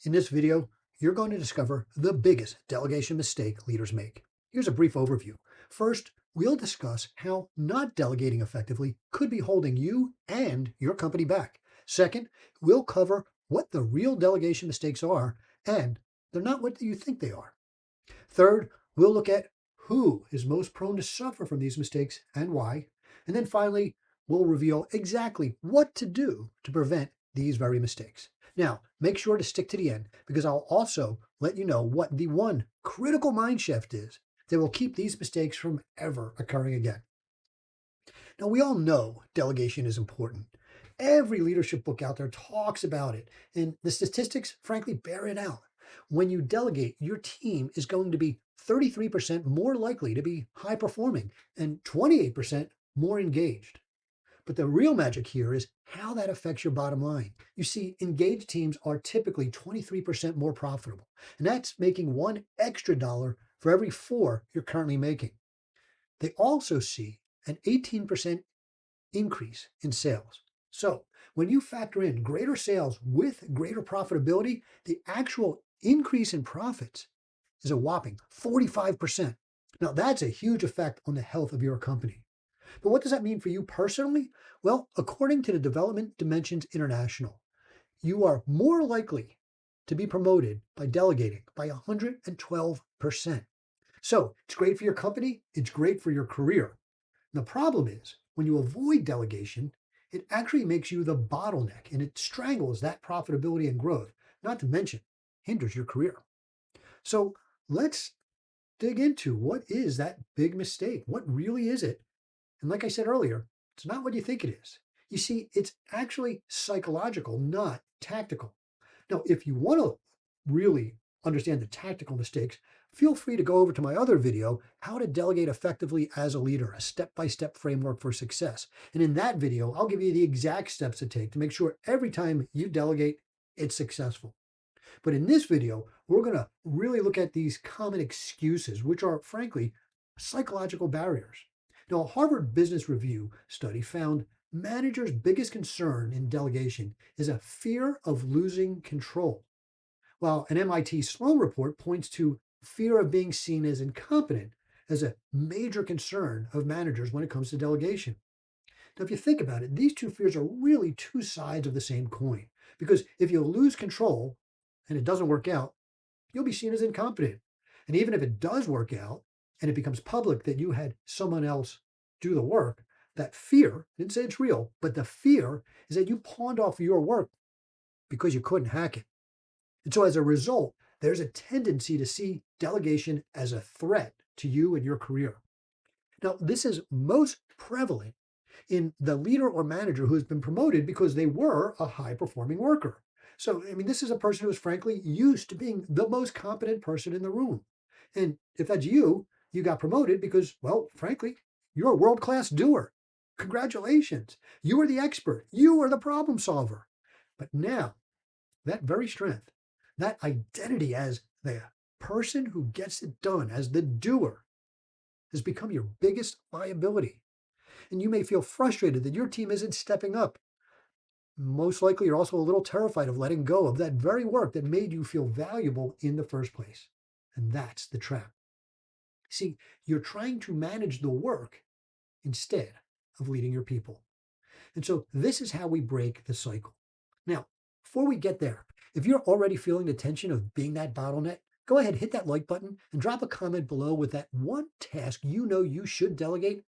In this video, you're going to discover the biggest delegation mistake leaders make. Here's a brief overview. First, we'll discuss how not delegating effectively could be holding you and your company back. Second, we'll cover what the real delegation mistakes are, and they're not what you think they are. Third, we'll look at who is most prone to suffer from these mistakes and why. And then finally, we'll reveal exactly what to do to prevent these very mistakes. Now, make sure to stick to the end because I'll also let you know what the one critical mind shift is that will keep these mistakes from ever occurring again. Now, we all know delegation is important. Every leadership book out there talks about it, and the statistics, frankly, bear it out. When you delegate, your team is going to be 33% more likely to be high performing and 28% more engaged. But the real magic here is how that affects your bottom line. You see, engaged teams are typically 23% more profitable, and that's making one extra dollar for every four you're currently making. They also see an 18% increase in sales. So when you factor in greater sales with greater profitability, the actual increase in profits is a whopping 45%. Now, that's a huge effect on the health of your company. But what does that mean for you personally? Well, according to the Development Dimensions International, you are more likely to be promoted by delegating by 112%. So it's great for your company, it's great for your career. The problem is when you avoid delegation, it actually makes you the bottleneck and it strangles that profitability and growth, not to mention hinders your career. So let's dig into what is that big mistake? What really is it? And like I said earlier, it's not what you think it is. You see, it's actually psychological, not tactical. Now, if you want to really understand the tactical mistakes, feel free to go over to my other video, How to Delegate Effectively as a Leader, a step-by-step framework for success. And in that video, I'll give you the exact steps to take to make sure every time you delegate, it's successful. But in this video, we're going to really look at these common excuses, which are frankly psychological barriers. Now, a Harvard Business Review study found managers' biggest concern in delegation is a fear of losing control, while an MIT Sloan report points to fear of being seen as incompetent as a major concern of managers when it comes to delegation. Now, if you think about it, these two fears are really two sides of the same coin. Because if you lose control and it doesn't work out, you'll be seen as incompetent. And even if it does work out and it becomes public that you had someone else do the work, that fear, I didn't say it's real, but the fear is that you pawned off your work because you couldn't hack it. And so as a result, there's a tendency to see delegation as a threat to you and your career. Now, this is most prevalent in the leader or manager who has been promoted because they were a high performing worker. So, I mean, this is a person who is frankly used to being the most competent person in the room. And if that's you, you got promoted because, well, frankly, you're a world class doer. Congratulations. You are the expert. You are the problem solver. But now, that very strength, that identity as the person who gets it done, as the doer, has become your biggest liability. And you may feel frustrated that your team isn't stepping up. Most likely, you're also a little terrified of letting go of that very work that made you feel valuable in the first place. And that's the trap. See, you're trying to manage the work instead of leading your people. And so this is how we break the cycle. Now, before we get there, if you're already feeling the tension of being that bottleneck, go ahead, hit that like button and drop a comment below with that one task you know you should delegate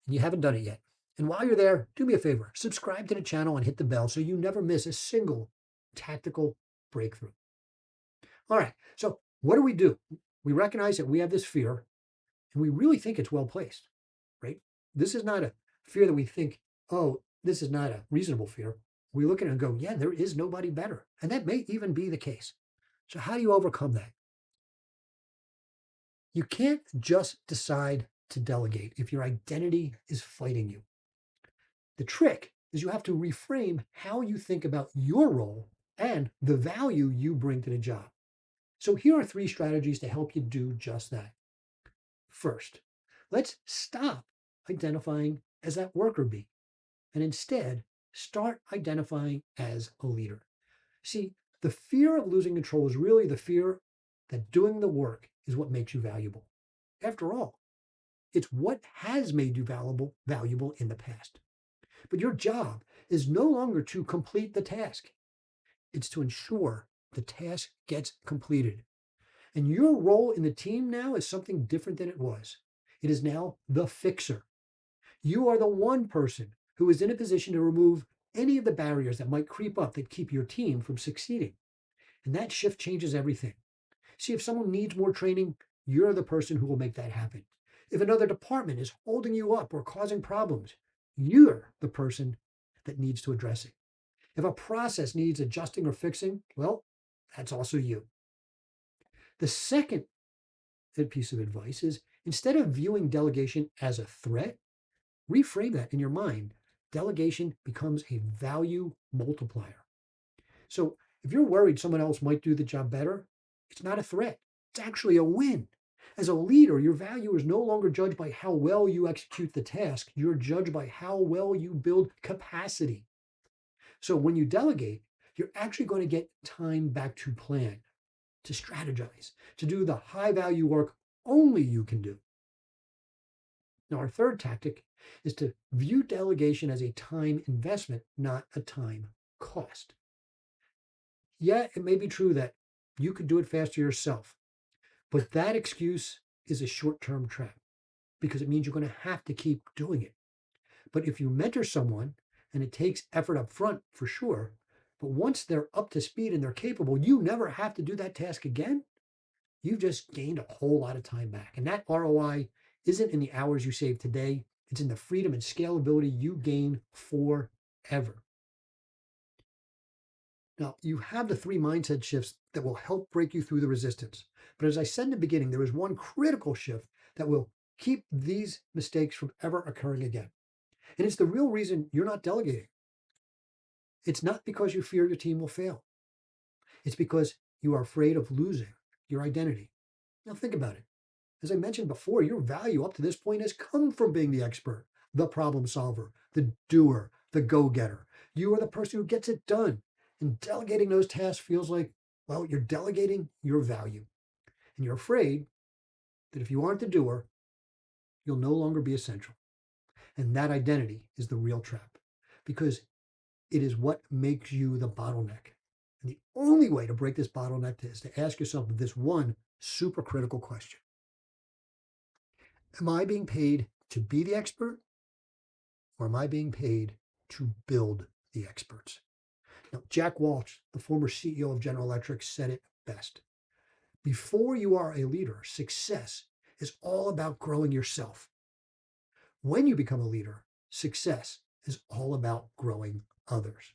and you haven't done it yet. And while you're there, do me a favor, subscribe to the channel and hit the bell so you never miss a single tactical breakthrough. All right, so what do? We recognize that we have this fear and we really think it's well placed, right? This is not a fear that we think, oh, this is not a reasonable fear. We look at it and go, yeah, there is nobody better. And that may even be the case. So how do you overcome that? You can't just decide to delegate if your identity is fighting you. The trick is you have to reframe how you think about your role and the value you bring to the job. So here are three strategies to help you do just that. First, let's stop identifying as that worker bee and instead start identifying as a leader. See, The fear of losing control is really the fear that doing the work is what makes you valuable. After all, it's what has made you valuable in the past. But your job is no longer to complete the task. It's to ensure the task gets completed. And your role in the team now is something different than it was. It is now the fixer. You are the one person who is in a position to remove any of the barriers that might creep up that keep your team from succeeding. And that shift changes everything. See, if someone needs more training, you're the person who will make that happen. If another department is holding you up or causing problems, you're the person that needs to address it. If a process needs adjusting or fixing, well, that's also you. The second piece of advice is instead of viewing delegation as a threat, reframe that in your mind. Delegation becomes a value multiplier. So if you're worried someone else might do the job better, it's not a threat. It's actually a win. As a leader, your value is no longer judged by how well you execute the task. You're judged by how well you build capacity. So when you delegate, you're actually going to get time back to plan, to strategize, to do the high value work only you can do. Now, our third tactic is to view delegation as a time investment, not a time cost. Yeah, it may be true that you could do it faster yourself, but that excuse is a short-term trap because it means you're going to have to keep doing it. But if you mentor someone, and it takes effort up front for sure, but once they're up to speed and they're capable, you never have to do that task again. You've just gained a whole lot of time back. And that ROI isn't in the hours you save today, it's in the freedom and scalability you gain forever. Now, you have the three mindset shifts that will help break you through the resistance. But as I said in the beginning, there is one critical shift that will keep these mistakes from ever occurring again. And it's the real reason you're not delegating. It's not because you fear your team will fail. It's because you are afraid of losing your identity. Now, think about it. As I mentioned before, your value up to this point has come from being the expert, the problem solver, the doer, the go-getter. You are the person who gets it done. And delegating those tasks feels like, well, you're delegating your value. And you're afraid that if you aren't the doer, you'll no longer be essential. And that identity is the real trap because it is what makes you the bottleneck. And the only way to break this bottleneck is to ask yourself this one super critical question. Am I being paid to be the expert, or am I being paid to build the experts? Now, Jack Welch, the former CEO of General Electric, said it best. Before you are a leader, success is all about growing yourself. When you become a leader, success is all about growing others.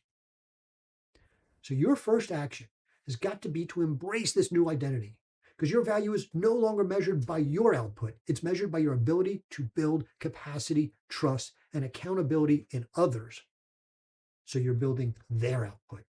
So your first action has got to be to embrace this new identity because your value is no longer measured by your output. It's measured by your ability to build capacity, trust, and accountability in others. So you're building their output.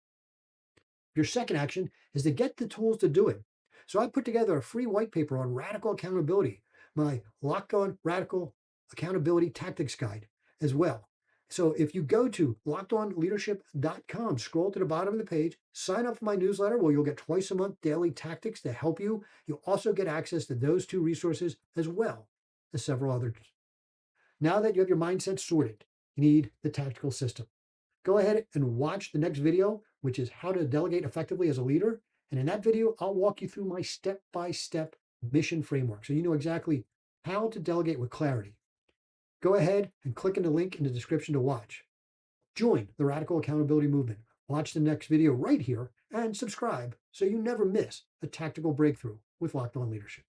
Your second action is to get the tools to do it. So I put together a free white paper on radical accountability, my Locked On Radical Accountability Tactics Guide as well. So if you go to lockedonleadership.com, scroll to the bottom of the page, sign up for my newsletter where you'll get twice a month daily tactics to help you. You'll also get access to those two resources as well as several others. Now that you have your mindset sorted, you need the tactical system. Go ahead and watch the next video, which is how to delegate effectively as a leader. And in that video, I'll walk you through my step-by-step mission framework so you know exactly how to delegate with clarity. Go ahead and click on the link in the description to watch. Join the Radical Accountability Movement. Watch the next video right here and subscribe so you never miss a tactical breakthrough with Locked On Leadership.